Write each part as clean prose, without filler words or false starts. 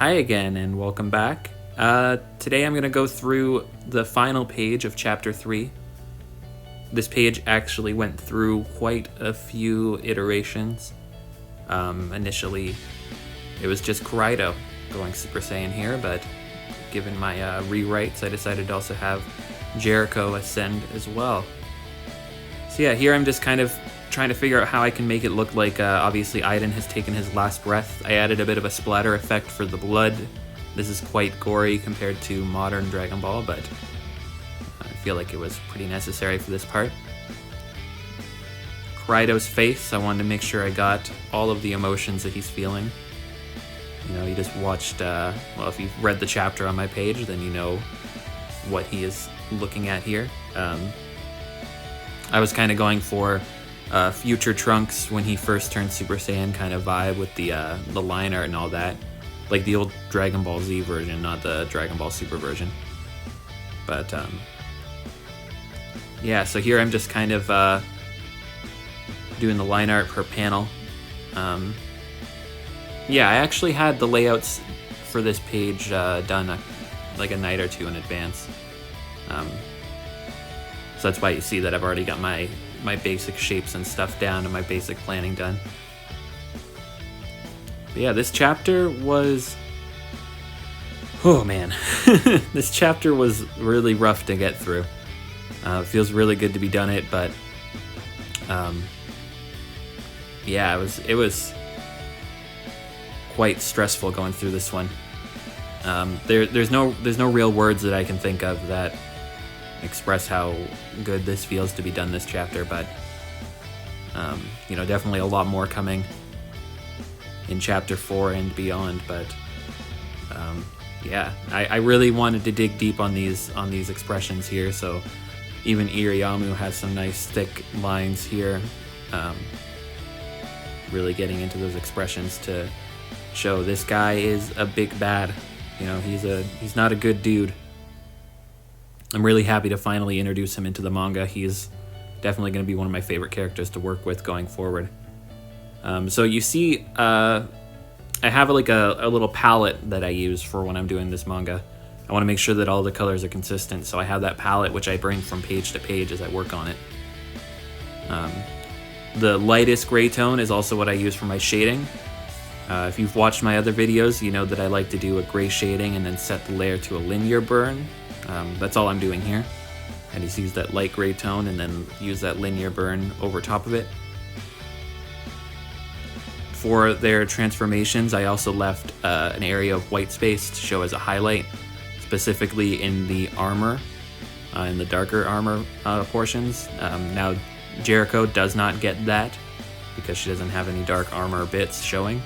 Hi again, and welcome back. Today I'm going to go through the final page of Chapter 3. This page actually went through quite a few iterations. Initially, it was just Karido going Super Saiyan here, but given my rewrites, I decided to also have Jericho ascend as well. So yeah, here I'm just kind of trying to figure out how I can make it look like, obviously Aiden has taken his last breath. I added a bit of a splatter effect for the blood. This is quite gory compared to modern Dragon Ball, but I feel like it was pretty necessary for this part. Karido's face, I wanted to make sure I got all of the emotions that he's feeling. You know, you just watched, well, if you've read the chapter on my page, then you know what he is looking at here. I was kind of going for future Trunks when he first turned Super Saiyan kind of vibe with the line art and all that. Like the old Dragon Ball Z version, not the Dragon Ball Super version. But, yeah, so here I'm just kind of doing the line art per panel. Yeah, I actually had the layouts for this page done like a night or two in advance. So that's why you see that I've already got my basic shapes and stuff down and my basic planning done. But yeah, this chapter was... Oh man, this chapter was really rough to get through. It feels really good to be done it, but yeah, it was quite stressful going through this one. There's no real words that I can think of that express how good this feels to be done this chapter, but you know, definitely a lot more coming in chapter 4 and beyond. But yeah, I really wanted to dig deep on these expressions here, so even Iriyamu has some nice thick lines here, really getting into those expressions to show this guy is a big bad. You know, he's not a good dude. I'm really happy to finally introduce him into the manga. He's definitely going to be one of my favorite characters to work with going forward. So you see, I have like a little palette that I use for when I'm doing this manga. I want to make sure that all the colors are consistent, so I have that palette which I bring from page to page as I work on it. The lightest gray tone is also what I use for my shading. If you've watched my other videos, you know that I like to do a gray shading and then set the layer to a linear burn. That's all I'm doing here. I just use that light gray tone and then use that linear burn over top of it. For their transformations, I also left an area of white space to show as a highlight, specifically in the armor, in the darker armor portions. Now, Jericho does not get that because she doesn't have any dark armor bits showing.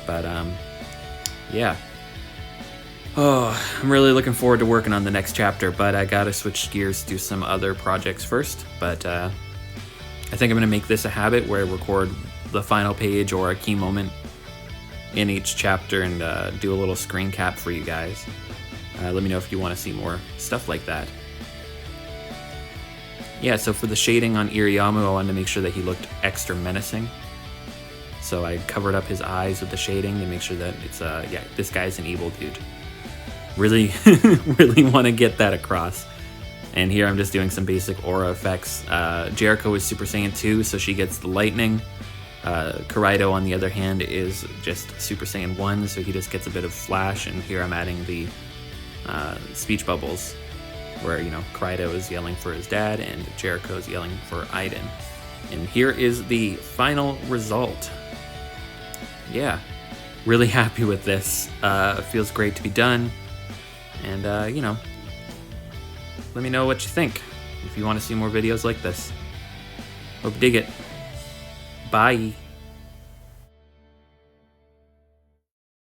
But, yeah. Oh, I'm really looking forward to working on the next chapter, but I gotta switch gears to some other projects first. But I think I'm gonna make this a habit where I record the final page or a key moment in each chapter and do a little screen cap for you guys. Let me know if you want to see more stuff like that. Yeah, so for the shading on Iriyamu, I wanted to make sure that he looked extra menacing. So I covered up his eyes with the shading to make sure that it's, yeah, this guy's an evil dude. Really, really want to get that across. And here I'm just doing some basic aura effects. Jericho is Super Saiyan 2, so she gets the lightning. Karido, on the other hand, is just Super Saiyan 1, so he just gets a bit of flash. And here I'm adding the speech bubbles, where, you know, Karido is yelling for his dad and Jericho is yelling for Aiden. And here is the final result. Yeah, really happy with this. It feels great to be done. And, you know, let me know what you think if you want to see more videos like this. Hope you dig it. Bye.